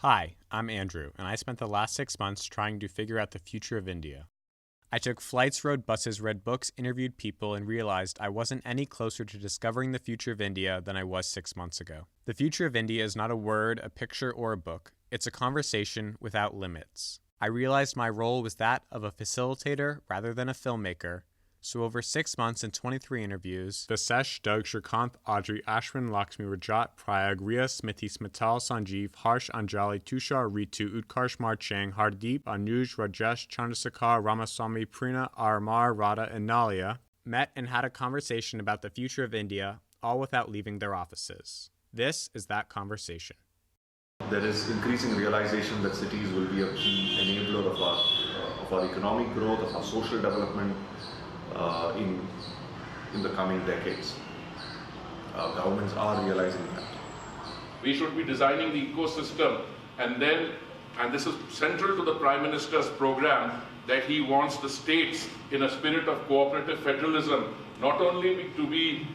Hi, I'm Andrew, and I spent the last 6 months trying to figure out the future of India. I took flights, rode buses, read books, interviewed people, and realized I wasn't any closer to discovering the future of India than I was 6 months ago. The future of India is not a word, a picture, or a book. It's a conversation without limits. I realized my role was that of a facilitator rather than a filmmaker. So over 6 months and 23 interviews, Vasesh, Doug, Shrikant, Audrey, Ashwin, Lakshmi, Rajat, Prayag, Riya, Smithi, Smital, Sanjeev, Harsh, Anjali, Tushar, Ritu, Utkarsh, Marchang, Hardeep, Anuj, Rajesh, Chandrasekhar, Ramaswamy, Prina, Armar, Radha, and Nalia met and had a conversation about the future of India, all without leaving their offices. This is that conversation. There is increasing realization that cities will be a key enabler of our economic growth, of our social development in the coming decades. Governments are realizing that. We should be designing the ecosystem, and this is central to the Prime Minister's program, that he wants the states in a spirit of cooperative federalism, not only to be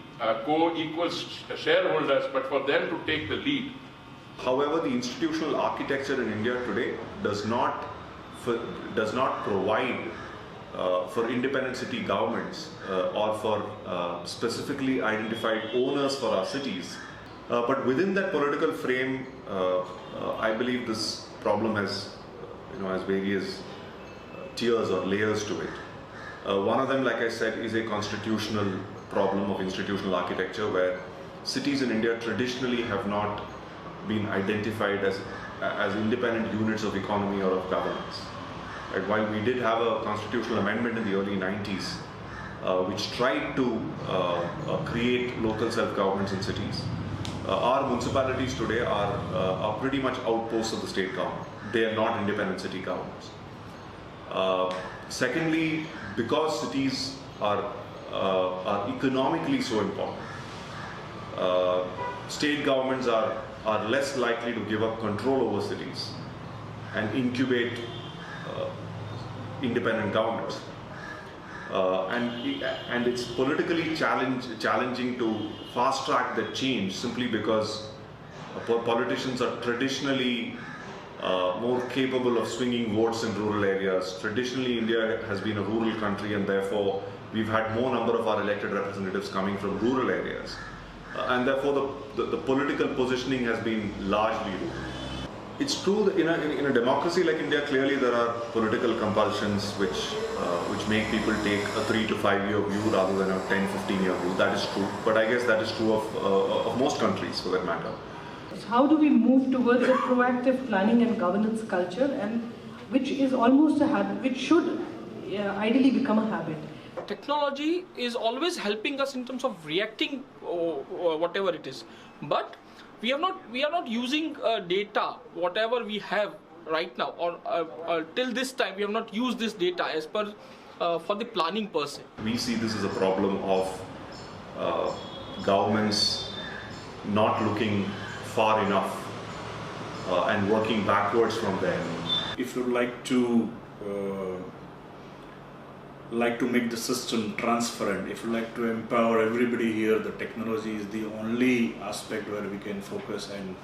co-equal shareholders, but for them to take the lead. However, the institutional architecture in India today does not provide for independent city governments or for specifically identified owners for our cities. But within that political frame, I believe this problem has various tiers or layers to it. One of them, like I said, is a constitutional problem of institutional architecture, where cities in India traditionally have not been identified as independent units of economy or of governance. Right? While we did have a constitutional amendment in the early 90s, which tried to create local self-governments in cities, our municipalities today are pretty much outposts of the state government. They are not independent city governments. Secondly, because cities are economically so important, state governments are less likely to give up control over cities and incubate independent governments. And it's politically challenging to fast track that change, simply because politicians are traditionally more capable of swinging votes in rural areas. Traditionally, India has been a rural country, and therefore we've had more number of our elected representatives coming from rural areas. And therefore the political positioning has been largely rural. It's true that in a democracy like India, clearly there are political compulsions which make people take a 3 to 5 year view rather than a 10-15 year view. That is true, but I guess that is true of most countries for that matter. How do we move towards a proactive planning and governance culture, and which is almost a habit, which should ideally become a habit? Technology is always helping us in terms of reacting or whatever it is, but we are not using data whatever we have right now, or till this time we have not used this data as per for the planning per se. We see this as a problem of governments not looking far enough and working backwards from there. If you'd like to make the system transparent, if you like to empower everybody here, the technology is the only aspect where we can focus. And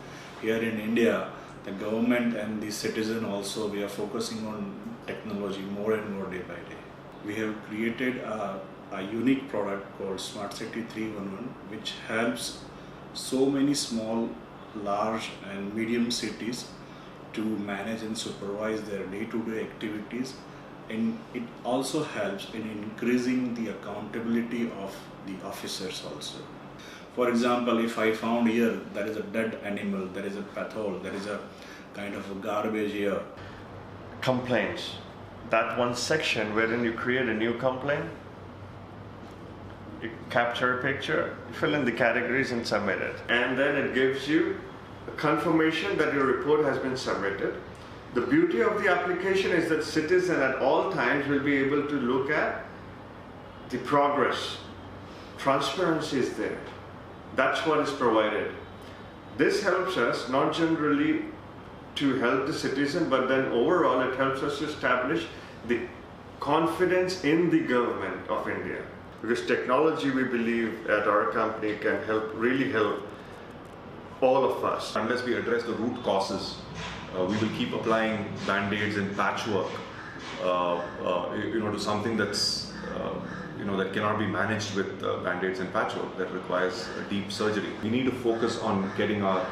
here in India, the government and the citizen also, we are focusing on technology more and more day by day. We have created a unique product called Smart City 311, which helps so many small, large and medium cities to manage and supervise their day-to-day activities. And it also helps in increasing the accountability of the officers also. For example, if I found here there is a dead animal, there is a pathol, there is a kind of a garbage here. Complaints. That one section wherein you create a new complaint, you capture a picture, you fill in the categories and submit it. And then it gives you a confirmation that your report has been submitted. The beauty of the application is that citizen at all times will be able to look at the progress. Transparency is there. That's what is provided. This helps us not generally to help the citizen, but then overall it helps us establish the confidence in the government of India. Because technology, we believe at our company, can really help all of us. Unless we address the root causes we will keep applying band-aids and patchwork, to something that's that cannot be managed with band-aids and patchwork, that requires a deep surgery. We need to focus on getting our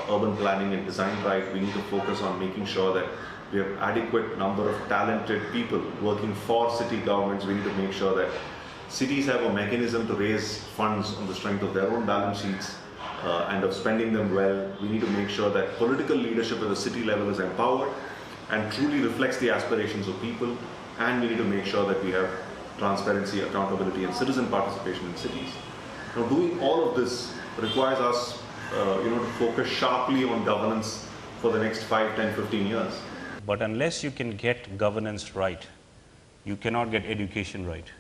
urban planning and design right. We need to focus on making sure that we have adequate number of talented people working for city governments. We need to make sure that cities have a mechanism to raise funds on the strength of their own balance sheets and of spending them well. We need to make sure that political leadership at the city level is empowered and truly reflects the aspirations of people. And we need to make sure that we have transparency, accountability, and citizen participation in cities. Now, doing all of this requires us, to focus sharply on governance for the next 5, 10, 15 years. But unless you can get governance right, you cannot get education right.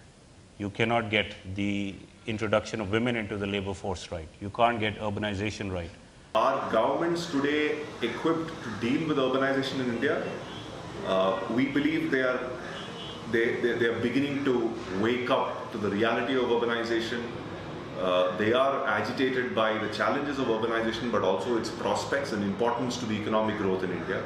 You cannot get the introduction of women into the labor force right. You can't get urbanization right. Are governments today equipped to deal with urbanization in India? We believe they are beginning to wake up to the reality of urbanization. They are agitated by the challenges of urbanization, but also its prospects and importance to the economic growth in India.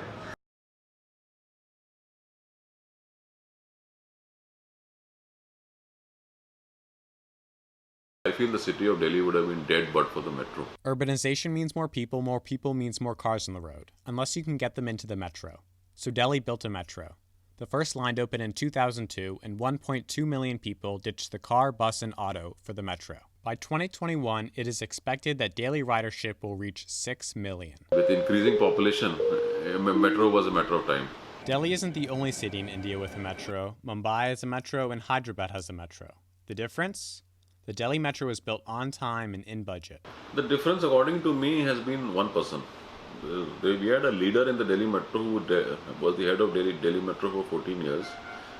I feel the city of Delhi would have been dead but for the metro. Urbanization means more people means more cars on the road, unless you can get them into the metro. So Delhi built a metro. The first line opened in 2002, and 1.2 million people ditched the car, bus, and auto for the metro. By 2021, it is expected that daily ridership will reach 6 million. With increasing population, a metro was a matter of time. Delhi isn't the only city in India with a metro. Mumbai has a metro, and Hyderabad has a metro. The difference? The Delhi metro was built on time and in budget. The difference, according to me, has been one person. We had a leader in the Delhi Metro who was the head of Delhi Metro for 14 years.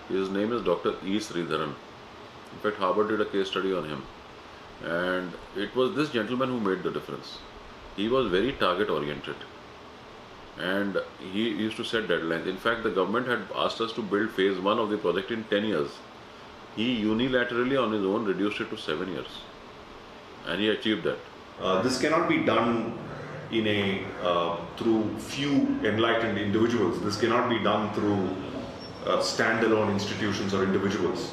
His name is Dr. E. Sridharan. In fact, Harvard did a case study on him. And it was this gentleman who made the difference. He was very target oriented. And he used to set deadlines. In fact, the government had asked us to build phase 1 of the project in 10 years. He unilaterally on his own reduced it to 7 years. And he achieved that. This cannot be done through few enlightened individuals. This cannot be done through standalone institutions or individuals.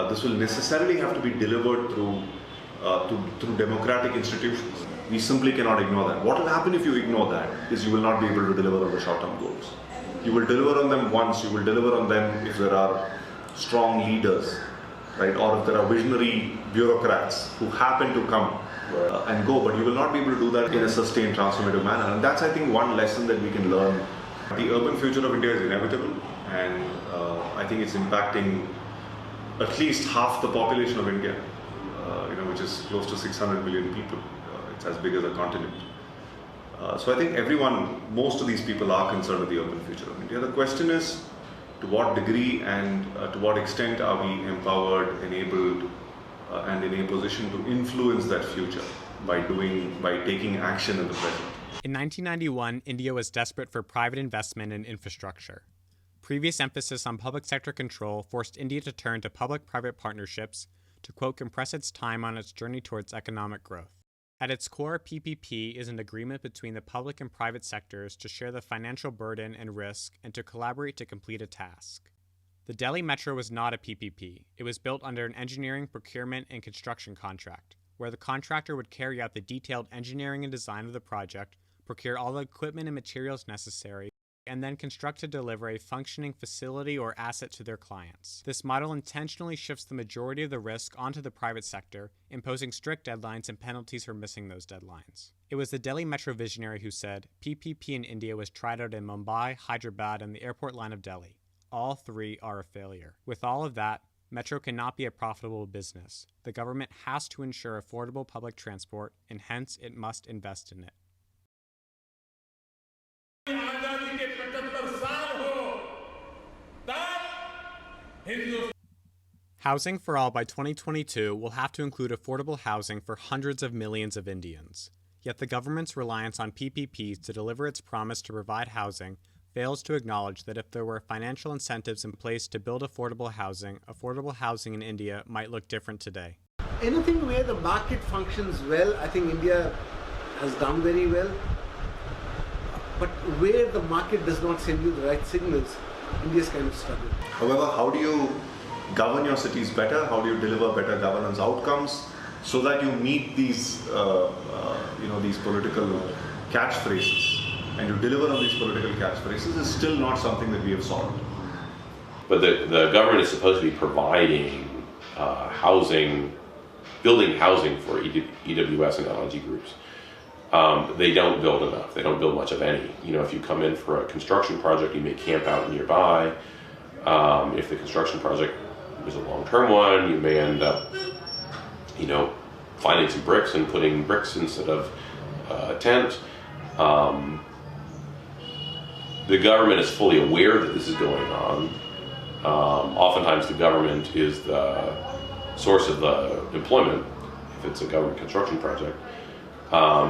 This will necessarily have to be delivered through democratic institutions. We simply cannot ignore that. What will happen if you ignore that is you will not be able to deliver on the short-term goals. You will deliver on them once, you will deliver on them if there are strong leaders, right? Or if there are visionary bureaucrats who happen to come and go, but you will not be able to do that in a sustained, transformative manner. And that's, I think, one lesson that we can learn. The urban future of India is inevitable, and I think it's impacting at least half the population of India, which is close to 600 million people. It's as big as a continent. So I think most of these people are concerned with the urban future of India. The question is, to what degree and to what extent are we empowered, enabled, and in a position to influence that future by taking action in the present. In 1991, India was desperate for private investment in infrastructure. Previous emphasis on public sector control forced India to turn to public-private partnerships to, quote, compress its time on its journey towards economic growth. At its core, PPP is an agreement between the public and private sectors to share the financial burden and risk and to collaborate to complete a task. The Delhi Metro was not a PPP. It was built under an engineering, procurement, and construction contract, where the contractor would carry out the detailed engineering and design of the project, procure all the equipment and materials necessary, and then construct to deliver a functioning facility or asset to their clients. This model intentionally shifts the majority of the risk onto the private sector, imposing strict deadlines and penalties for missing those deadlines. It was the Delhi Metro visionary who said, PPP in India was tried out in Mumbai, Hyderabad, and the airport line of Delhi. All three are a failure. With all of that, Metro cannot be a profitable business. The government has to ensure affordable public transport, and hence it must invest in it. Housing for All by 2022 will have to include affordable housing for hundreds of millions of Indians. Yet the government's reliance on PPPs to deliver its promise to provide housing fails to acknowledge that if there were financial incentives in place to build affordable housing in India might look different today. Anything where the market functions well, I think India has done very well. but where the market does not send you the right signals, India is kind of struggling. However, how do you govern your cities better? How do you deliver better governance outcomes so that you meet these, these political catchphrases, and you deliver on these political catchphrases is still not something that we have solved. But the government is supposed to be providing housing, building housing for EWS and LNG groups. They don't build enough. They don't build much of any. If you come in for a construction project, you may camp out nearby. If the construction project is a long-term one, you may end up, finding some bricks and putting bricks instead of a tent. The government is fully aware that this is going on. Oftentimes the government is the source of the employment if it's a government construction project.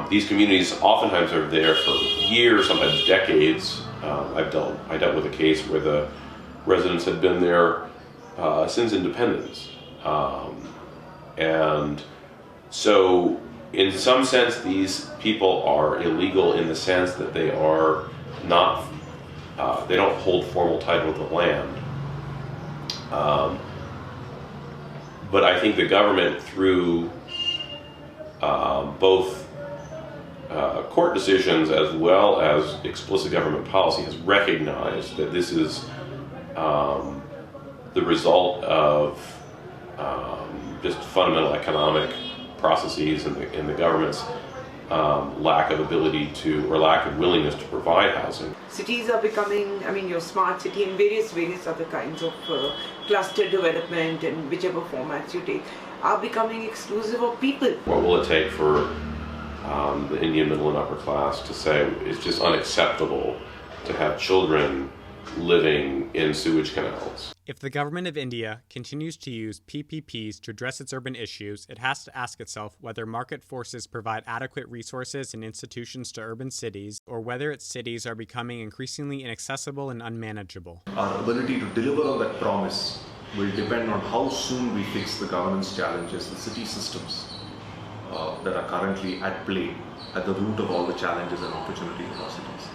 These communities oftentimes are there for years, sometimes decades. I dealt with a case where the residents had been there since independence. And so in some sense these people are illegal in the sense that they are not, they don't hold formal title to the land. But I think the government, through both court decisions as well as explicit government policy, has recognized that this is the result of just fundamental economic processes and the government's lack of ability to, or lack of willingness to provide housing. Cities are becoming, your smart city and various other kinds of cluster development and whichever formats you take are becoming exclusive of people. What will it take for the Indian middle and upper class to say it's just unacceptable to have children living in sewage canals? If the government of India continues to use PPPs to address its urban issues, it has to ask itself whether market forces provide adequate resources and institutions to urban cities, or whether its cities are becoming increasingly inaccessible and unmanageable. Our ability to deliver on that promise will depend on how soon we fix the governance challenges, the city systems that are currently at play at the root of all the challenges and opportunities in our cities.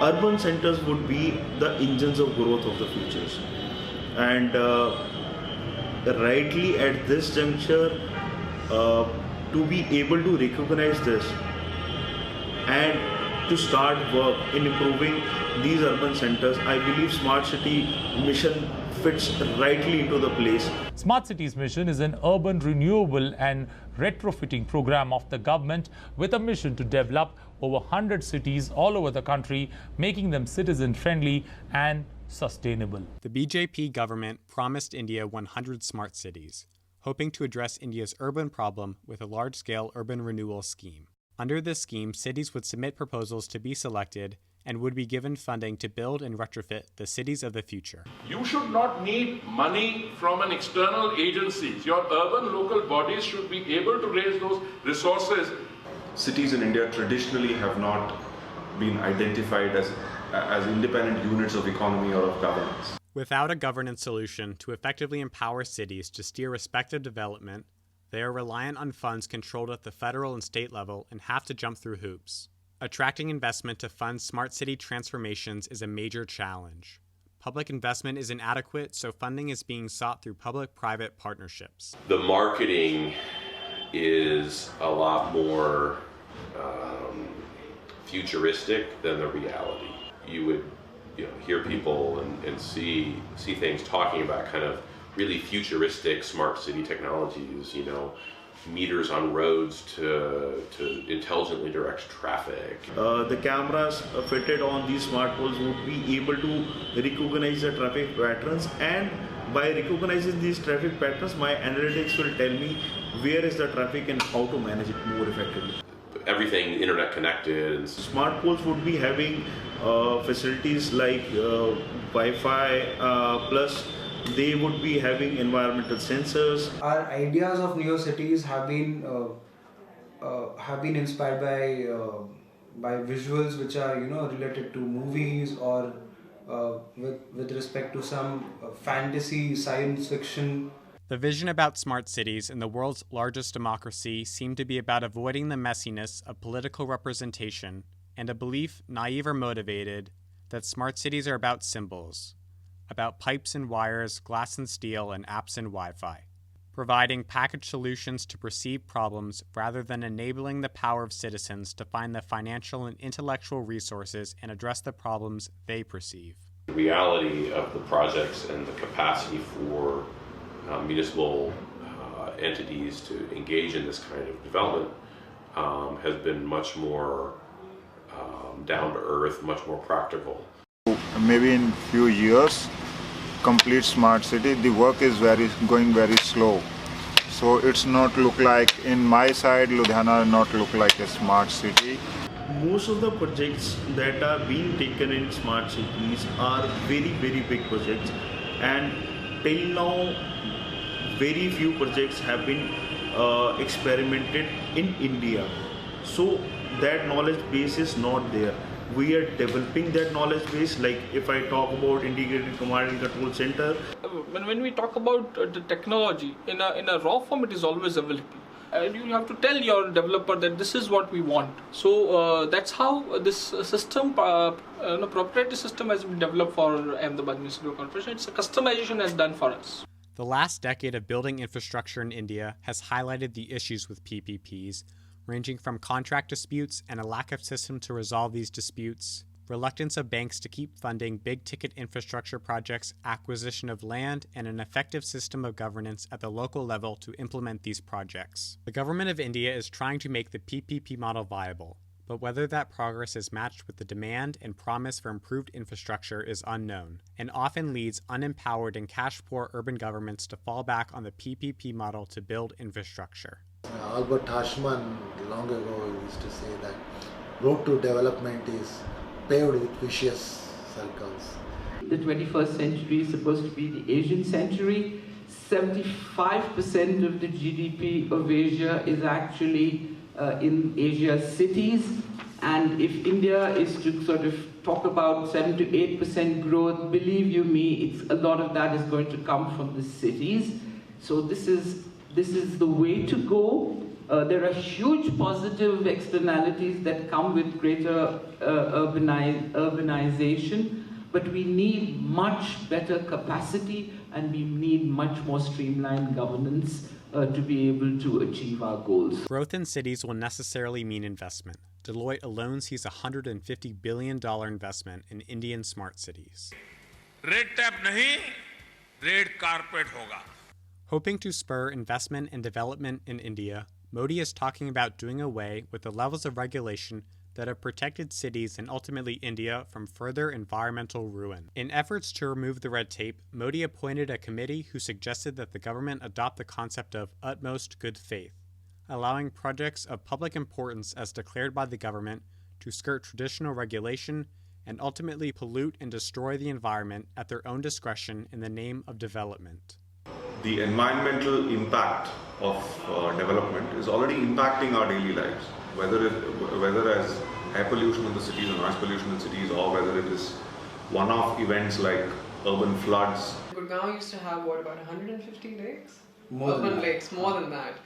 Urban centers would be the engines of growth of the futures, and rightly at this juncture to be able to recognize this and to start work in improving these urban centers, I believe Smart City mission fits rightly into the place. Smart Cities Mission is an urban renewable and retrofitting program of the government with a mission to develop over 100 cities all over the country, making them citizen-friendly and sustainable. The BJP government promised India 100 smart cities, hoping to address India's urban problem with a large-scale urban renewal scheme. Under this scheme, cities would submit proposals to be selected and would be given funding to build and retrofit the cities of the future. You should not need money from an external agency. Your urban local bodies should be able to raise those resources. Cities in India traditionally have not been identified as independent units of economy or of governance. Without a governance solution to effectively empower cities to steer respective development, they are reliant on funds controlled at the federal and state level and have to jump through hoops. Attracting investment to fund smart city transformations is a major challenge. Public investment is inadequate, so funding is being sought through public-private partnerships. The marketing is a lot more futuristic than the reality. You would hear people and see things talking about kind of really futuristic smart city technologies, meters on roads to intelligently direct traffic. The cameras fitted on these smart poles would be able to recognize the traffic patterns, and by recognizing these traffic patterns, my analytics will tell me where is the traffic and how to manage it more effectively. Everything internet connected. Smart poles would be having facilities like Wi-Fi plus. They would be having environmental sensors. Our ideas of neo cities have been inspired by visuals which are related to movies or with respect to some fantasy science fiction. The vision about smart cities in the world's largest democracy seemed to be about avoiding the messiness of political representation and a belief, naive or motivated, that smart cities are about symbols, about pipes and wires, glass and steel, and apps and Wi-Fi, providing packaged solutions to perceived problems rather than enabling the power of citizens to find the financial and intellectual resources and address the problems they perceive. The reality of the projects and the capacity for municipal entities to engage in this kind of development has been much more down to earth, much more practical. Maybe in few years, complete smart city, the work is going very slow. So it's not look like, in my side, Ludhiana not look like a smart city. Most of the projects that are being taken in smart cities are very, very big projects, and till now very few projects have been experimented in India. So that knowledge base is not there. We are developing that knowledge base. Like if I talk about integrated command and control center, when we talk about the technology in a raw form, it is always available. You have to tell your developer that this is what we want. So that's how this system, proprietary system, has been developed for Ahmedabad Municipal Corporation. It's a customization has done for us. The last decade of building infrastructure in India has highlighted the issues with PPPs, ranging from contract disputes and a lack of system to resolve these disputes, reluctance of banks to keep funding big-ticket infrastructure projects, acquisition of land, and an effective system of governance at the local level to implement these projects. The government of India is trying to make the PPP model viable, but whether that progress is matched with the demand and promise for improved infrastructure is unknown, and often leads unempowered and cash-poor urban governments to fall back on the PPP model to build infrastructure. Albert Hirschman long ago used to say that road to development is paved with vicious circles. The 21st century is supposed to be the Asian century. 75% of the GDP of Asia is actually in Asia's cities, and if India is to sort of talk about 7 to 8% growth, believe you me, a lot of that is going to come from the cities. So this is the way to go. There are huge positive externalities that come with greater urbanization, but we need much better capacity and we need much more streamlined governance to be able to achieve our goals. Growth in cities will necessarily mean investment. Deloitte alone sees a $150 billion investment in Indian smart cities. Red tape nahi, red carpet hoga. Hoping to spur investment and development in India, Modi is talking about doing away with the levels of regulation that have protected cities and ultimately India from further environmental ruin. In efforts to remove the red tape, Modi appointed a committee who suggested that the government adopt the concept of utmost good faith, allowing projects of public importance as declared by the government to skirt traditional regulation and ultimately pollute and destroy the environment at their own discretion in the name of development. The environmental impact of development is already impacting our daily lives, whether as air pollution in the cities or noise pollution in cities, or whether it is one-off events like urban floods. Gurgaon used to have, about 150 lakes? More urban lakes, more than that.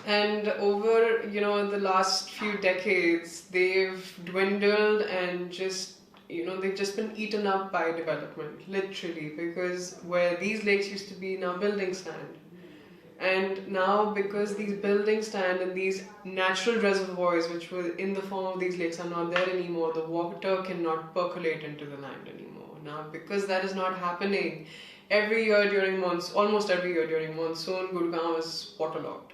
And over, the last few decades, they've dwindled and they've just been eaten up by development, literally, because where these lakes used to be, now buildings stand. And now, because these buildings stand and these natural reservoirs, which were in the form of these lakes, are not there anymore, the water cannot percolate into the land anymore. Now, because that is not happening, almost every year during monsoon, Gurgaon is waterlogged.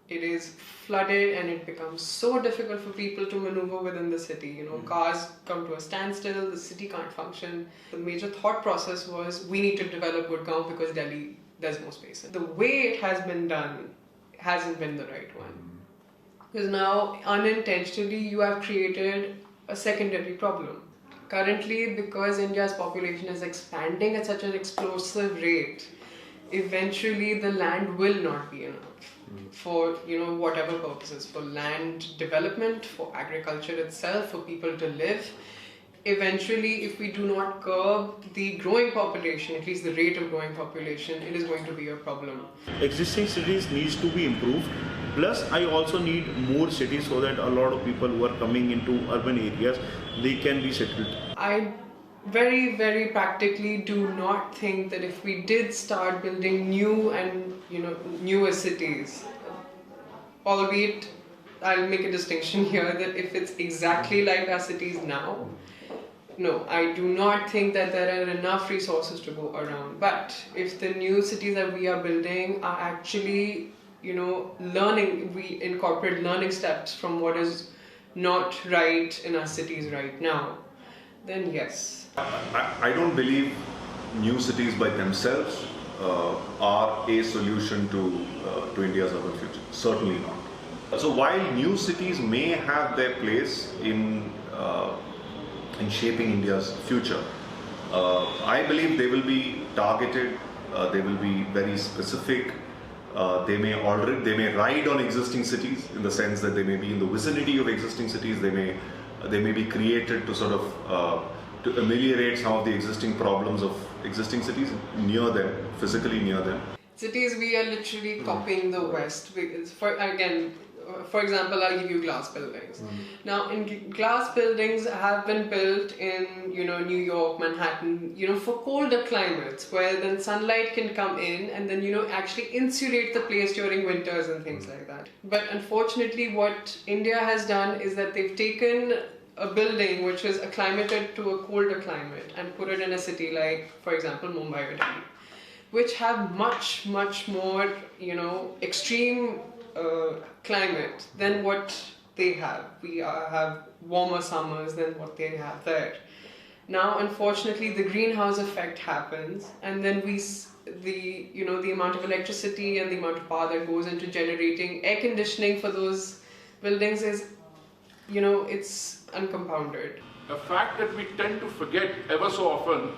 It is flooded and it becomes so difficult for people to maneuver within the city. Cars come to a standstill, the city can't function. The major thought process was, we need to develop Gurgaon because Delhi, there's more space. The way it has been done hasn't been the right one. Because now, unintentionally, you have created a secondary problem. Currently, because India's population is expanding at such an explosive rate, eventually the land will not be enough for whatever purposes, for land development, for agriculture itself, for people to live. eventually, if we do not curb the growing population, at least the rate of growing population, it is going to be a problem. Existing cities needs to be improved. Plus, I also need more cities so that a lot of people who are coming into urban areas, they can be settled. I very, very practically do not think that if we did start building new and newer cities, albeit I'll make a distinction here that if it's exactly like our cities now, no, I do not think that there are enough resources to go around. But if the new cities that we are building are actually, learning, we incorporate learning steps from what is not right in our cities right now, then yes. I don't believe new cities by themselves are a solution to India's urban future. Certainly not. So while new cities may have their place in shaping India's future, I believe they will be targeted. They will be very specific. They may ride on existing cities in the sense that they may be in the vicinity of existing cities. They may be created to sort of to ameliorate some of the existing problems of existing cities near them, physically near them. Cities, we are literally copying the West. For example, I'll give you glass buildings. Now, glass buildings have been built in, New York, Manhattan, for colder climates where then sunlight can come in and then, actually insulate the place during winters and things like that. But unfortunately, what India has done is that they've taken a building which is acclimated to a colder climate and put it in a city like, for example, Mumbai or Delhi, which have much, much more, extreme climate than what they have. We have warmer summers than what they have there. Now, unfortunately, the greenhouse effect happens, and then the amount of electricity and the amount of power that goes into generating air conditioning for those buildings is, it's uncompounded. A fact that we tend to forget ever so often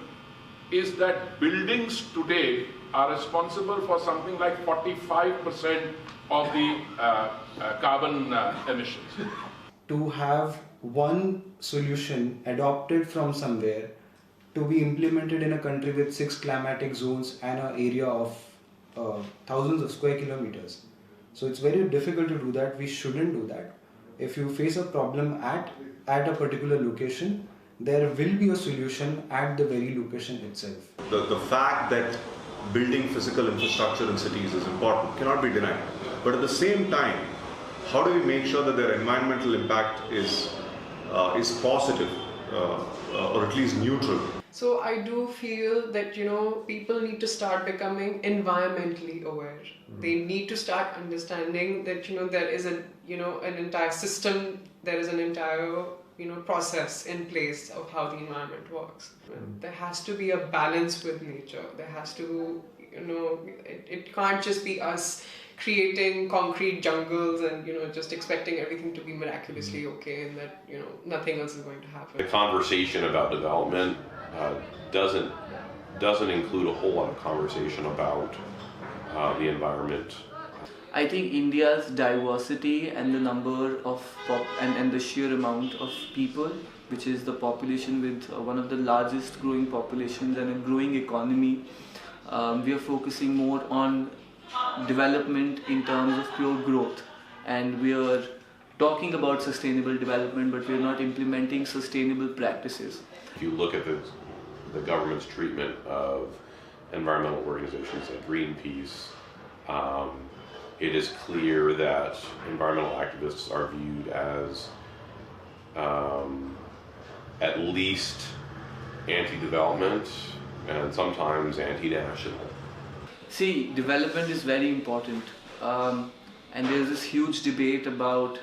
is that buildings today are responsible for something like 45% of the carbon emissions. To have one solution adopted from somewhere to be implemented in a country with 6 climatic zones and an area of thousands of square kilometers. So it's very difficult to do that. We shouldn't do that. If you face a problem at a particular location, there will be a solution at the very location itself. The fact that building physical infrastructure in cities is important cannot be denied. But at the same time, how do we make sure that their environmental impact is positive or at least neutral? So I do feel that people need to start becoming environmentally aware. They need to start understanding that there is an entire system, there is an entire process in place of how the environment works. There has to be a balance with nature. There has to it can't just be us creating concrete jungles and just expecting everything to be miraculously okay and that nothing else is going to happen. The conversation about development doesn't include a whole lot of conversation about the environment. I think India's diversity and the number of and the sheer amount of people, which is the population with one of the largest growing populations and a growing economy, we are focusing more on development in terms of pure growth, and we are talking about sustainable development, but we are not implementing sustainable practices. If you look at the government's treatment of environmental organizations like Greenpeace, it is clear that environmental activists are viewed as at least anti-development and sometimes anti-national. See, development is very important, and there's this huge debate about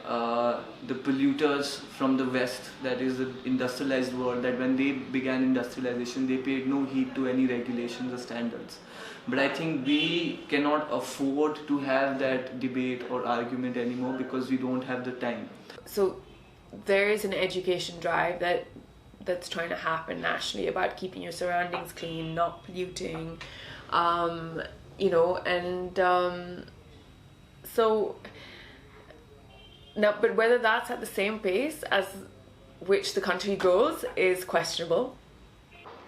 the polluters from the West, that is the industrialized world, that when they began industrialization they paid no heed to any regulations or standards. But I think we cannot afford to have that debate or argument anymore because we don't have the time. So there is an education drive that's trying to happen nationally about keeping your surroundings clean, not polluting, so now, but whether that's at the same pace as which the country goes is questionable.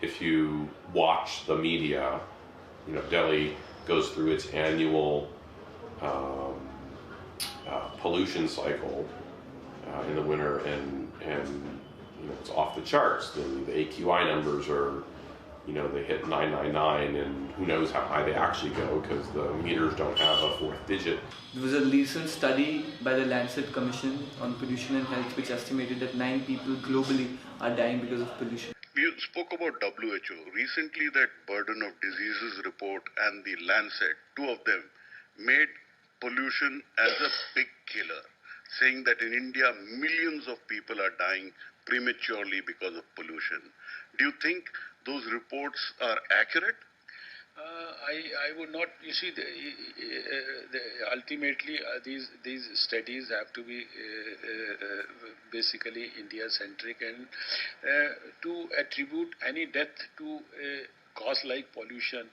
If you watch the media, Delhi goes through its annual pollution cycle in the winter, and it's off the charts. The AQI numbers are, they hit 999, and who knows how high they actually go because the meters don't have a fourth digit. There was a recent study by the Lancet Commission on Pollution and Health which estimated that 9 people globally are dying because of pollution. You spoke about WHO. Recently, that Burden of Diseases report and the Lancet, 2 of them, made pollution as a big killer, saying that in India, millions of people are dying prematurely because of pollution. Do you think those reports are accurate? I would not. You see, ultimately these studies have to be basically India-centric, and to attribute any death to a cause like pollution,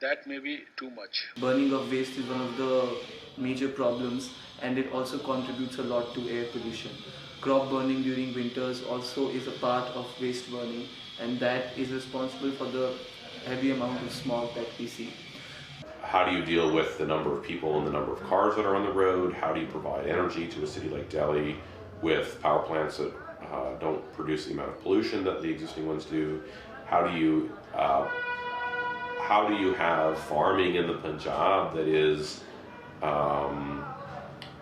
that may be too much. Burning of waste is one of the major problems, and it also contributes a lot to air pollution. Crop burning during winters also is a part of waste burning, and that is responsible for the heavy amount of smog that we see. How do you deal with the number of people and the number of cars that are on the road? How do you provide energy to a city like Delhi with power plants that don't produce the amount of pollution that the existing ones do? How do you have farming in the Punjab that is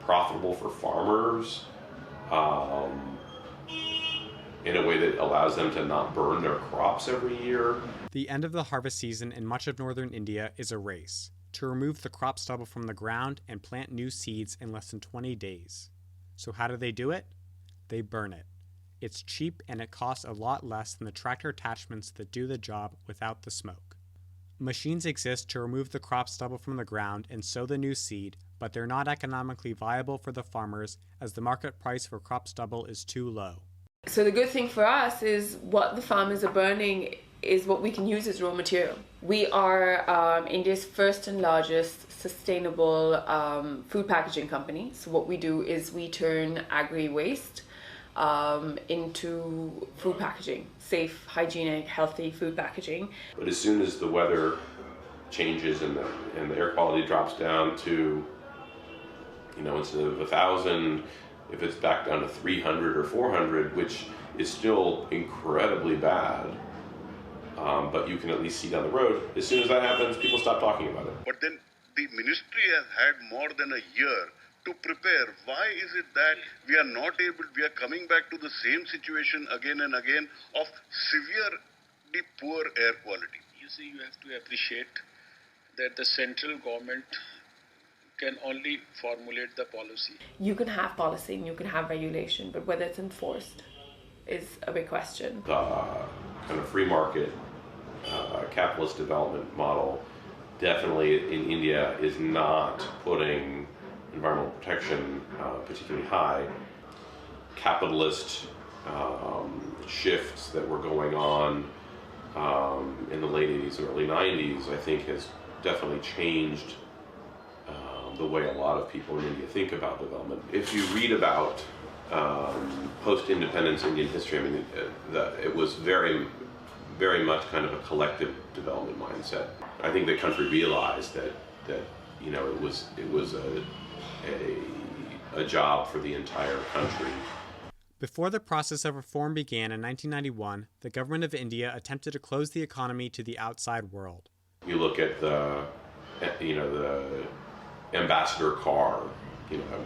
profitable for farmers in a way that allows them to not burn their crops every year? The end of the harvest season in much of northern India is a race to remove the crop stubble from the ground and plant new seeds in less than 20 days. So how do they do it? They burn it. It's cheap and it costs a lot less than the tractor attachments that do the job without the smoke. Machines exist to remove the crop stubble from the ground and sow the new seed, but they're not economically viable for the farmers as the market price for crop stubble is too low. So the good thing for us is what the farmers are burning is what we can use as raw material. We are India's first and largest sustainable food packaging company. So what we do is we turn agri-waste into food packaging, safe, hygienic, healthy food packaging. But as soon as the weather changes and the air quality drops down to, instead of 1,000, if it's back down to 300 or 400, which is still incredibly bad, but you can at least see down the road, as soon as that happens, people stop talking about it. But then the ministry has had more than a year to prepare. Why is it that we are coming back to the same situation again and again of severely poor air quality? You see, you have to appreciate that the central government can only formulate the policy. You can have policy and you can have regulation, but whether it's enforced is a big question. The kind of free market capitalist development model definitely in India is not putting environmental protection particularly high. Capitalist shifts that were going on in the late 80s and early 90s, I think, has definitely changed the way a lot of people in India think about development. If you read about post-independence Indian history, I mean, it was very, very much kind of a collective development mindset. I think the country realized that it was a job for the entire country. Before the process of reform began in 1991, the government of India attempted to close the economy to the outside world. You look at the Ambassador car.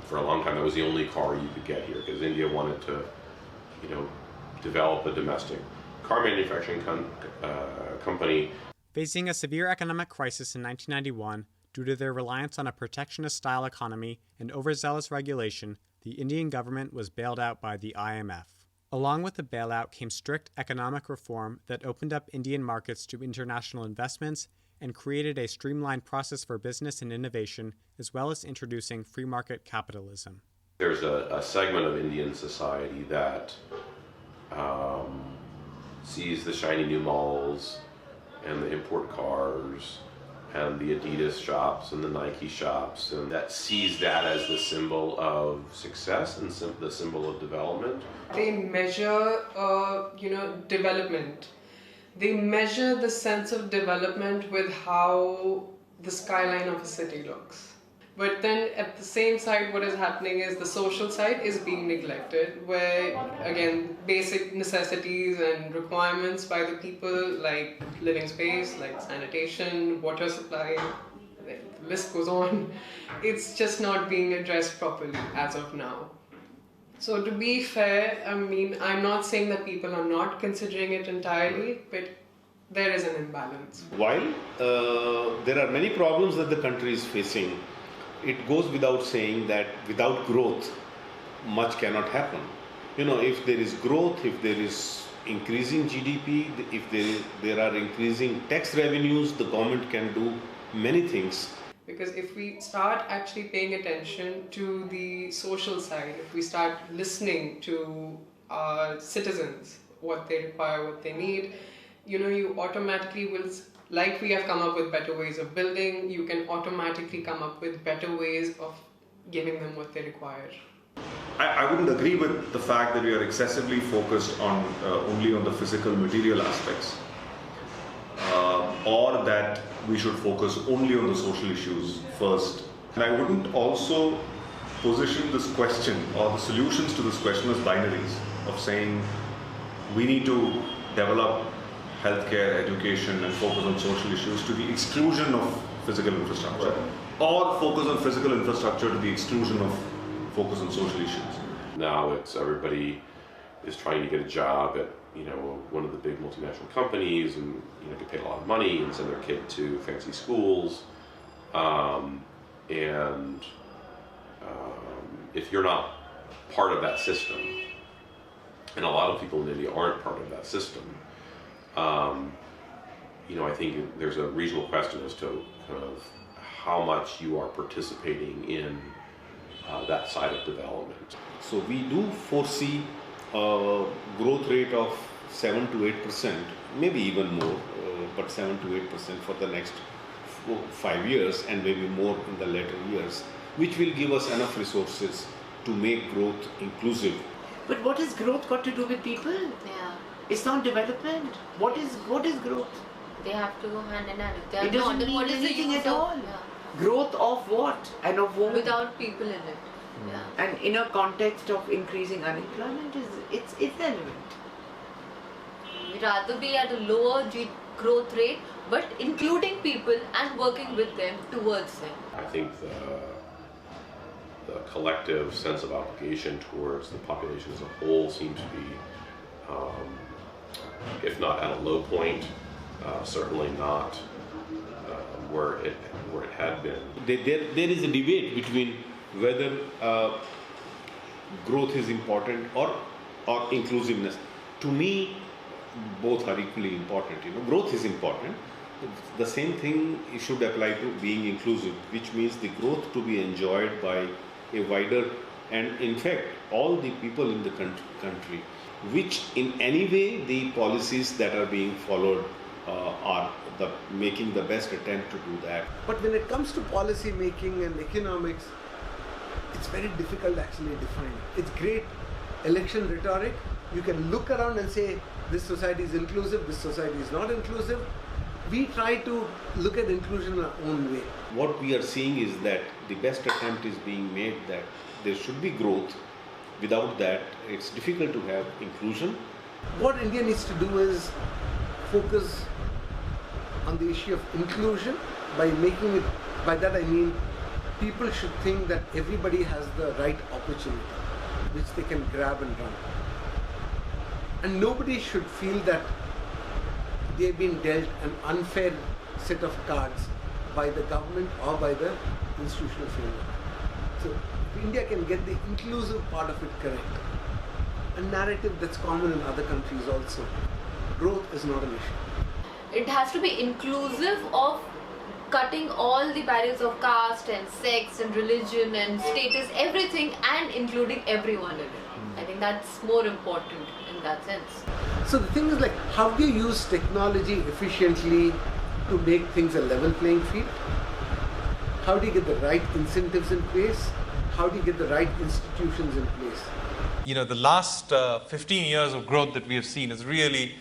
For a long time that was the only car you could get here because India wanted to, develop a domestic car manufacturing company. Facing a severe economic crisis in 1991 due to their reliance on a protectionist-style economy and overzealous regulation, the Indian government was bailed out by the IMF. Along with the bailout came strict economic reform that opened up Indian markets to international investments and created a streamlined process for business and innovation, as well as introducing free market capitalism. There's a segment of Indian society that sees the shiny new malls and the import cars and the Adidas shops and the Nike shops, and that sees that as the symbol of success and the symbol of development. They measure, development. They measure the sense of development with how the skyline of a city looks. But then at the same side, what is happening is the social side is being neglected, where again, basic necessities and requirements by the people, like living space, like sanitation, water supply, the list goes on. It's just not being addressed properly as of now. So to be fair, I mean, I'm not saying that people are not considering it entirely, but there is an imbalance. While there are many problems that the country is facing, it goes without saying that without growth, much cannot happen. If there is growth, if there is increasing GDP, if there are increasing tax revenues, the government can do many things. Because if we start actually paying attention to the social side, if we start listening to our citizens, what they require, what they need, you automatically will, like we have come up with better ways of building, you can automatically come up with better ways of giving them what they require. I wouldn't agree with the fact that we are excessively focused on only on the physical material aspects, or that we should focus only on the social issues first. And I wouldn't also position this question or the solutions to this question as binaries of saying we need to develop healthcare, education and focus on social issues to the exclusion of physical infrastructure, or focus on physical infrastructure to the exclusion of focus on social issues. Now it's everybody is trying to get a job at one of the big multinational companies and get paid a lot of money and send their kid to fancy schools, and if you're not part of that system, and a lot of people in India aren't part of that system, I think there's a reasonable question as to kind of how much you are participating in that side of development. So we do foresee a growth rate of 7 to 8%, maybe even more, but 7 to 8% for the next 5 years, and maybe more in the later years, which will give us enough resources to make growth inclusive. But what has growth got to do with people? Yeah. It's not development. What is growth? They have to go hand in hand. If they It are doesn't not, then mean what is the anything use at of- all. Yeah. Growth of what? And of whom? Without people in it. Yeah. And in a context of increasing unemployment, it's irrelevant. We'd rather be at a lower growth rate, but including people and working with them towards them. I think the collective sense of obligation towards the population as a whole seems to be, if not at a low point, certainly not where it had been. There is a debate between whether growth is important or inclusiveness. To me, both are equally important. Growth is important. The same thing should apply to being inclusive, which means the growth to be enjoyed by a wider, and in fact all the people in the country, which in any way the policies that are being followed are making the best attempt to do that. But when it comes to policy making and economics, it's very difficult to actually define. It's great election rhetoric. You can look around and say this society is inclusive, this society is not inclusive. We try to look at inclusion in our own way. What we are seeing is that the best attempt is being made that there should be growth. Without that, it's difficult to have inclusion. What India needs to do is focus on the issue of inclusion by making it, by that I mean people should think that everybody has the right opportunity which they can grab and run. And nobody should feel that they've been dealt an unfair set of cards by the government or by the institutional framework. So if India can get the inclusive part of it correct, a narrative that's common in other countries also, growth is not an issue. It has to be inclusive of cutting all the barriers of caste and sex and religion and status, everything, and including everyone in it. I think that's more important in that sense. So the thing is, like, how do you use technology efficiently to make things a level playing field? How do you get the right incentives in place? How do you get the right institutions in place? You know, the last 15 years of growth that we have seen is really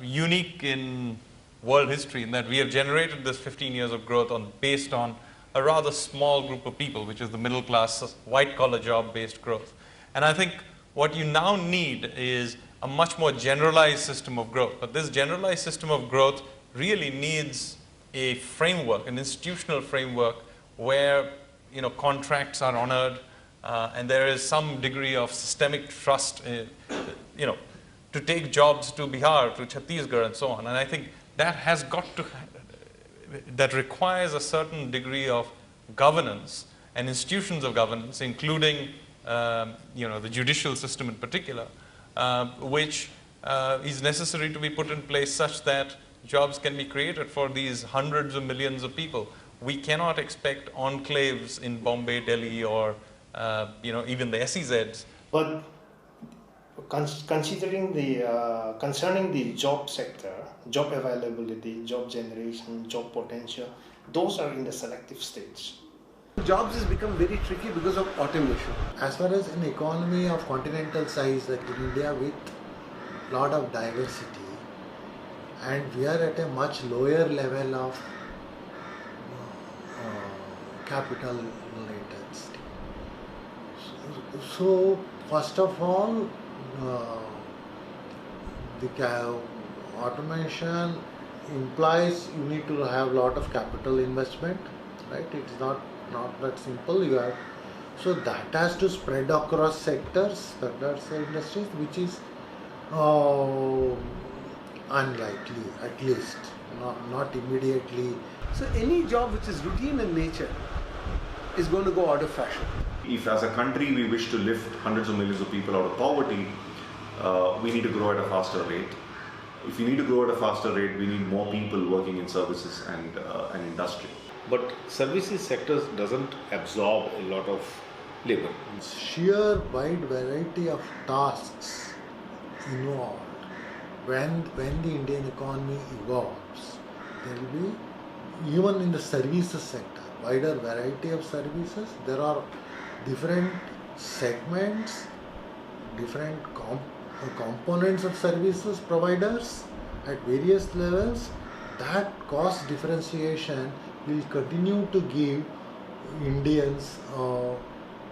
unique in world history, in that we have generated this 15 years of growth based on a rather small group of people, which is the middle class, white collar job based growth. And I think what you now need is a much more generalized system of growth. But this generalized system of growth really needs a framework, an institutional framework where, you know, contracts are honored and there is some degree of systemic trust, you know, to take jobs to Bihar, to Chhattisgarh and so on. And I think that has got to, that requires a certain degree of governance and institutions of governance, including you know, the judicial system in particular, which is necessary to be put in place such that jobs can be created for these hundreds of millions of people. We cannot expect enclaves in Bombay, Delhi, or you know, even the SEZs. But considering the concerning the job sector, job availability, job generation, job potential, those are in the selective stage. Jobs has become very tricky because of automation. As far as an economy of continental size like in India with lot of diversity, and we are at a much lower level of capital literacy. So first of all, the automation implies you need to have a lot of capital investment, right? It's not that simple. You have, so that has to spread across sectors, industries, which is unlikely, at least not immediately. So any job which is routine in nature is going to go out of fashion. If as a country we wish to lift hundreds of millions of people out of poverty, we need to grow at a faster rate. If we need to grow at a faster rate, we need more people working in services and industry. But services sector doesn't absorb a lot of labor. Sheer wide variety of tasks involved. When the Indian economy evolves, there will be, even in the services sector, wider variety of services. There are different segments, different components of services providers at various levels. That cost differentiation will continue to give Indians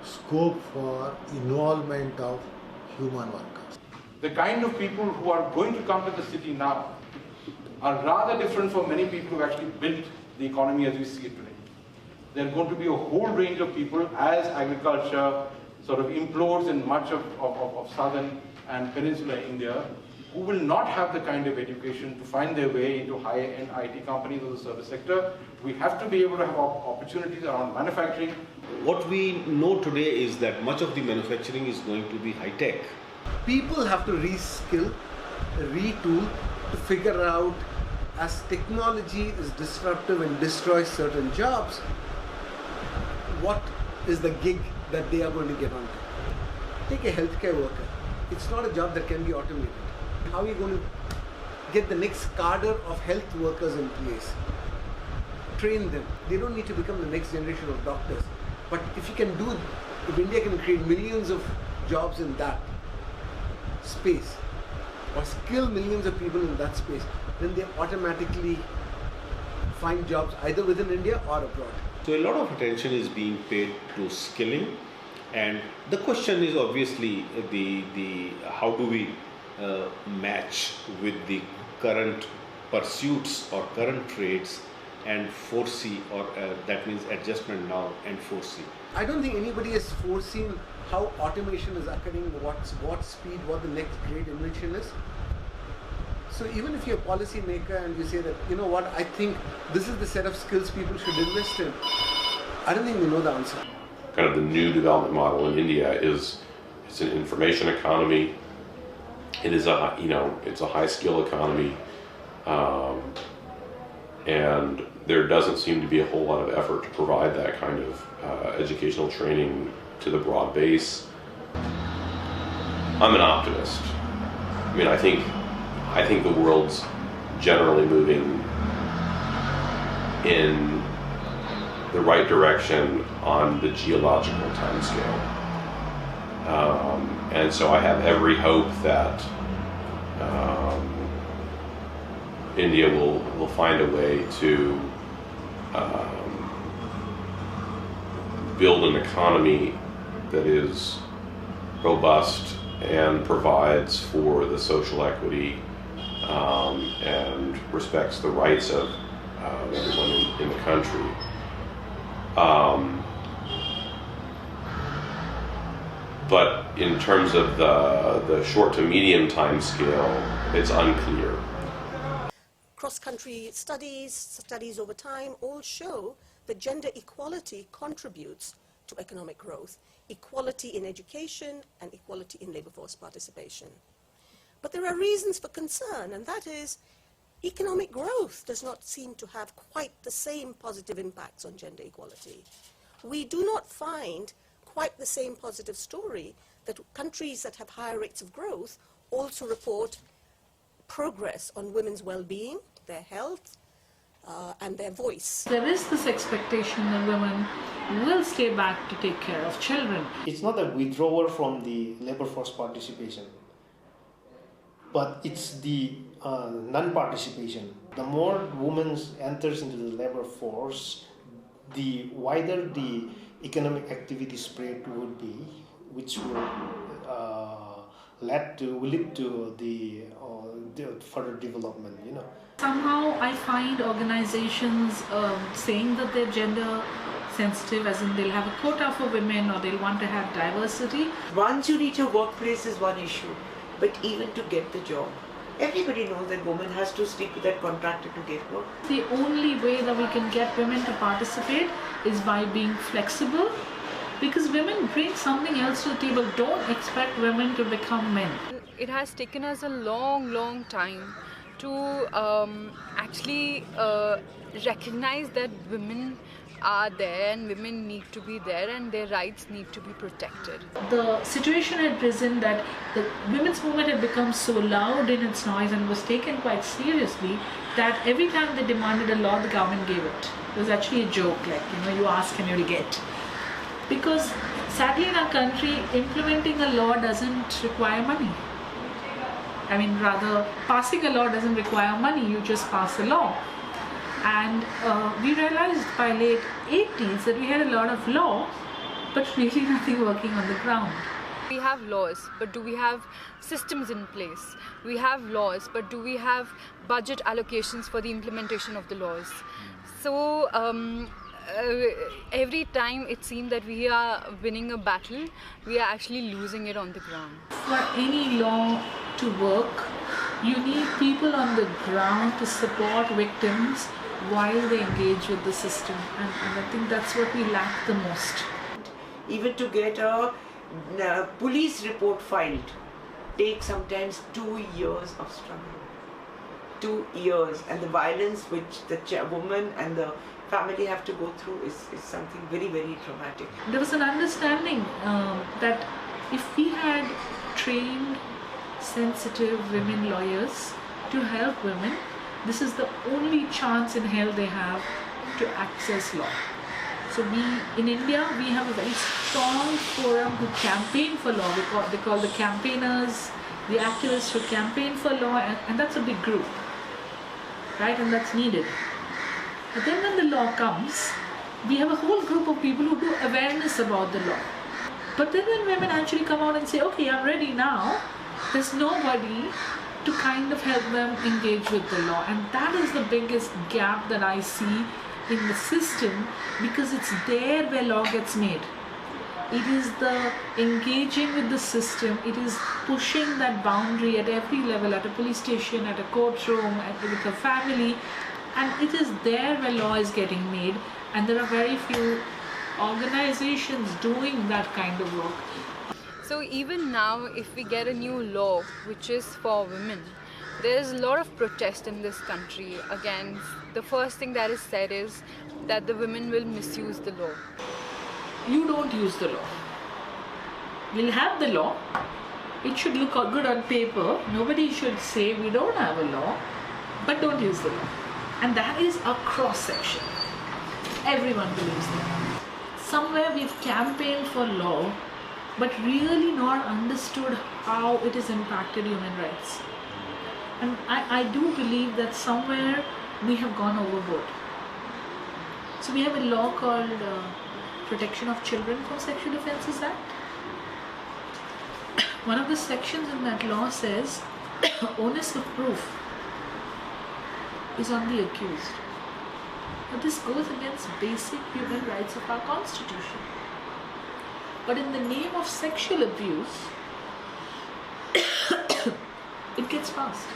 scope for involvement of human workers. The kind of people who are going to come to the city now are rather different from many people who actually built the economy as we see it today. There are going to be a whole range of people as agriculture sort of implodes in much of southern and peninsular India, who will not have the kind of education to find their way into high-end IT companies or the service sector. We have to be able to have opportunities around manufacturing. What we know today is that much of the manufacturing is going to be high-tech. People have to reskill, retool to figure out, as technology is disruptive and destroys certain jobs, what is the gig that they are going to get onto. Take a healthcare worker. It's not a job that can be automated. How are you going to get the next cadre of health workers in place? Train them. They don't need to become the next generation of doctors. But if you can do, if India can create millions of jobs in that space, or skill millions of people in that space, then they automatically find jobs either within India or abroad. So a lot of attention is being paid to skilling, and the question is obviously the how do we match with the current pursuits or current trades and foresee, or that means adjustment now and foresee. I don't think anybody has foreseen how automation is occurring, what speed, what the next great invention is. So even if you're a policy maker and you say that, you know what, I think this is the set of skills people should invest in, I don't think we know the answer. Kind of the new development model in India is it's an information economy. It is it's a high skill economy, and there doesn't seem to be a whole lot of effort to provide that kind of educational training to the broad base. I'm an optimist. I mean, I think the world's generally moving in the right direction on the geological timescale. And so I have every hope that India will find a way to build an economy that is robust and provides for the social equity and respects the rights of everyone in the country. But in terms of the short to medium time scale, it's unclear. Cross-country studies over time all show that gender equality contributes to economic growth, equality in education and equality in labor force participation. But there are reasons for concern, and that is economic growth does not seem to have quite the same positive impacts on gender equality. We do not find quite the same positive story that countries that have higher rates of growth also report progress on women's well-being, their health, and their voice. There is this expectation that women will stay back to take care of children. It's not a withdrawal from the labor force participation, but it's the non-participation. The more women enters into the labor force, the wider the economic activity spread would be, which will lead to the further development. Somehow I find organizations saying that they're gender sensitive, as in they'll have a quota for women or they'll want to have diversity. Once you reach a workplace is one issue, but even to get the job, everybody knows that woman has to speak to that contractor to get work. The only way that we can get women to participate is by being flexible, because women bring something else to the table. Don't expect women to become men. It has taken us a long time to actually recognize that women are there and women need to be there and their rights need to be protected. The situation had risen that the women's movement had become so loud in its noise and was taken quite seriously that every time they demanded a law, the government gave it. It was actually a joke, like, you ask and you'll get. Because sadly in our country, implementing a law doesn't require money. Rather, passing a law doesn't require money, you just pass a law. And we realized by late 80s that we had a lot of law, but really nothing working on the ground. We have laws, but do we have systems in place? We have laws, but do we have budget allocations for the implementation of the laws? So every time it seems that we are winning a battle, we are actually losing it on the ground. For any law to work, you need people on the ground to support victims while they engage with the system, and I think that's what we lack the most. Even to get a police report filed takes sometimes 2 years of struggle. 2 years, and the violence which the woman and the family have to go through is something very traumatic. There was an understanding that if we had trained sensitive women lawyers to help women, this is the only chance in hell they have to access law. So in India, we have a very strong forum who campaign for law. They call the campaigners, the activists who campaign for law, and that's a big group, right? And that's needed. But then when the law comes, we have a whole group of people who do awareness about the law. But then when women actually come out and say, okay, I'm ready now, there's nobody to kind of help them engage with the law. And that is the biggest gap that I see in the system, because it's there where law gets made. It is the engaging with the system, it is pushing that boundary at every level, at a police station, at a courtroom, with a family, and it is there where law is getting made, and there are very few organizations doing that kind of work. So even now, if we get a new law which is for women, there's a lot of protest in this country against. The first thing that is said is that the women will misuse the law. You don't use the law. We'll have the law. It should look good on paper. Nobody should say we don't have a law, but don't use the law. And that is a cross-section. everyone believes that. Somewhere we've campaigned for law, but really not understood how it has impacted human rights. And I do believe that somewhere we have gone overboard. So we have a law called Protection of Children from Sexual Offences Act. One of the sections in that law says onus of proof is on the accused. But this goes against basic human rights of our constitution. But in the name of sexual abuse, it gets passed.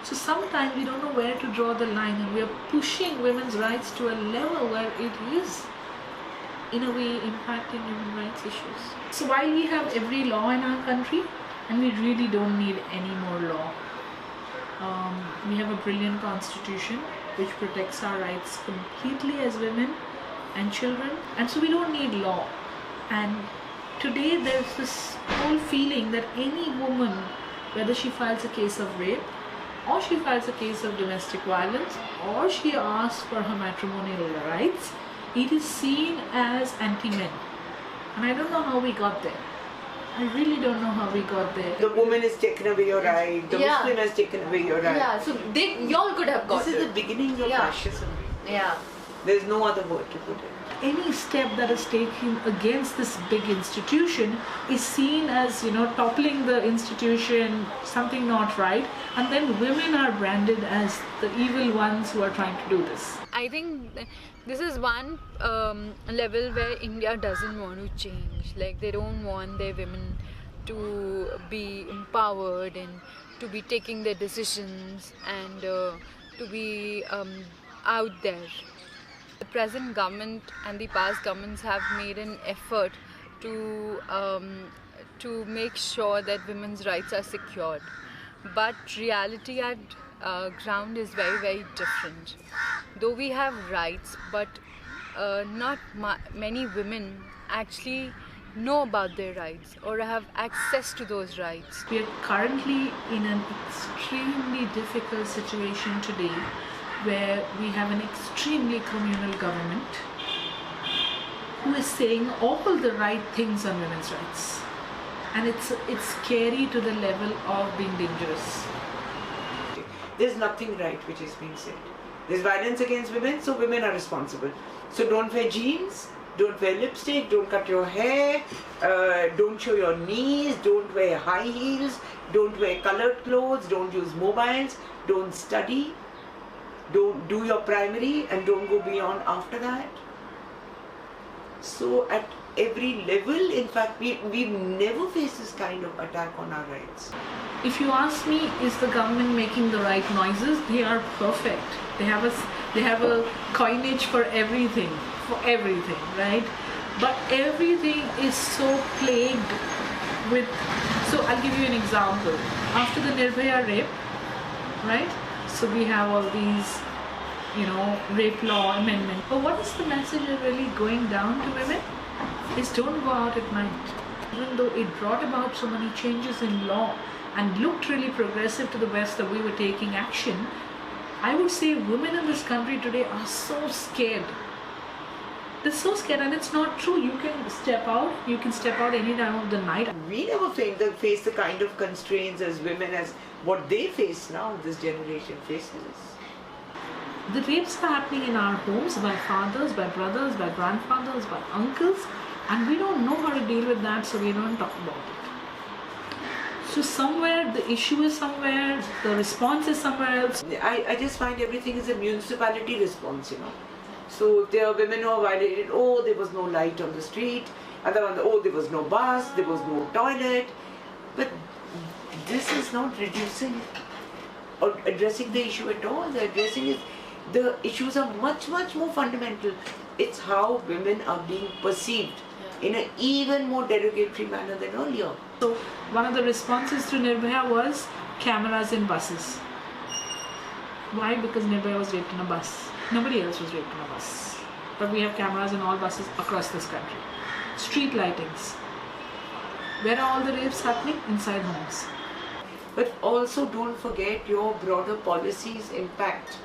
So sometimes we don't know where to draw the line, and we are pushing women's rights to a level where it is in a way impacting human rights issues. So while we have every law in our country, and we really don't need any more law, we have a brilliant constitution which protects our rights completely as women and children, and so we don't need law. And today there's this whole feeling that any woman, whether she files a case of rape, or she files a case of domestic violence, or she asks for her matrimonial rights, it is seen as anti-men. And I don't know how we got there. I really don't know how we got there. The woman has taken away your right, the Muslim has taken away your right. Yeah, so y'all could have got This is the beginning of fascism. Yeah. There's no other word to put it. Any step that is taken against this big institution is seen as, toppling the institution, something not right, and then women are branded as the evil ones who are trying to do this. I think this is one level where India doesn't want to change. Like, they don't want their women to be empowered and to be taking their decisions and to be out there. The present government and the past governments have made an effort to make sure that women's rights are secured, but reality at ground is very, very different. Though we have rights, but not many women actually know about their rights or have access to those rights. We are currently in an extremely difficult situation today, where we have an extremely communal government who is saying all the right things on women's rights, and it's scary to the level of being dangerous. There's nothing right which is being said. There's violence against women, so women are responsible. So don't wear jeans, don't wear lipstick, don't cut your hair, don't show your knees, don't wear high heels, don't wear colored clothes, don't use mobiles, don't study, don't do your primary, and don't go beyond after that. So at every level, in fact, we've never faced this kind of attack on our rights. If you ask me, is the government making the right noises? They are perfect. They have a coinage for everything, right? But everything is so plagued with. So I'll give you an example. After the Nirbhaya rape, right? So we have all these, rape law amendment. But what is the message really going down to women? Is don't go out at night. Even though it brought about so many changes in law and looked really progressive to the West that we were taking action, I would say women in this country today are so scared. They're so scared, and it's not true. You can step out any time of the night. We never face the kind of constraints as women as what they face now, this generation faces. The rapes are happening in our homes by fathers, by brothers, by grandfathers, by uncles, and we don't know how to deal with that, so we don't talk about it. So somewhere the issue is somewhere, the response is somewhere else. I just find everything is a municipality response, So if there are women who are violated, there was no light on the street, other one, there was no bus, there was no toilet. But this is not reducing or addressing the issue at all. The issues are much, much more fundamental. It's how women are being perceived in an even more derogatory manner than earlier. So one of the responses to Nirbhaya was cameras in buses. Why? Because Nirbhaya was raped in a bus. Nobody else was raped in a bus. But we have cameras in all buses across this country. Street lightings. Where are all the rapes happening? Inside homes. But also don't forget your broader policies impact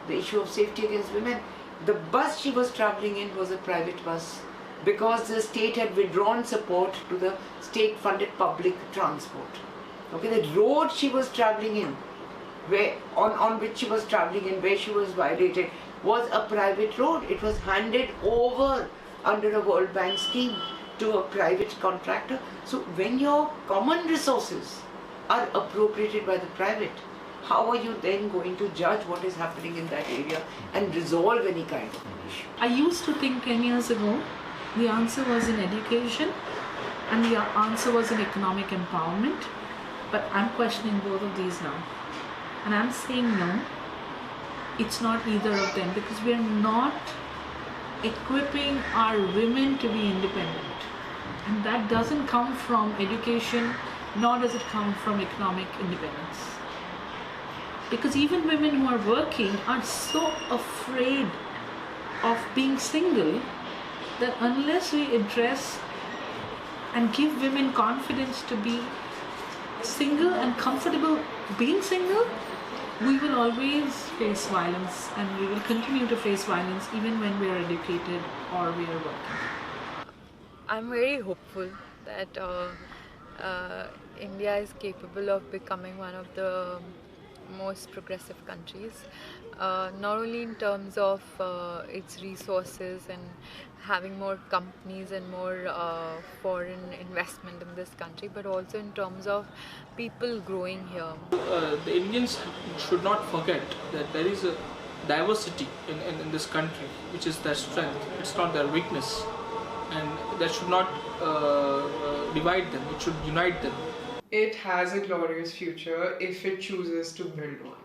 the issue of safety against women. The bus she was travelling in was a private bus because the state had withdrawn support to the state-funded public transport. Okay, the road she was travelling in, on which she was travelling in, where she was violated, was a private road. It was handed over under a World Bank scheme to a private contractor. So when your common resources are appropriated by the private, how are you then going to judge what is happening in that area and resolve any kind of issue? I used to think 10 years ago the answer was in education and the answer was in economic empowerment, but I'm questioning both of these now. And I'm saying no, it's not either of them, because we are not equipping our women to be independent. And that doesn't come from education, nor does it come from economic independence. Because even women who are working are so afraid of being single that unless we address and give women confidence to be single and comfortable being single, we will always face violence, and we will continue to face violence even when we are educated or we are working. I'm very hopeful that India is capable of becoming one of the most progressive countries, not only in terms of its resources and having more companies and more foreign investment in this country, but also in terms of people growing here. The Indians should not forget that there is a diversity in this country, which is their strength. It's not their weakness, and that should not divide them. It should unite them. It has a glorious future if it chooses to build one.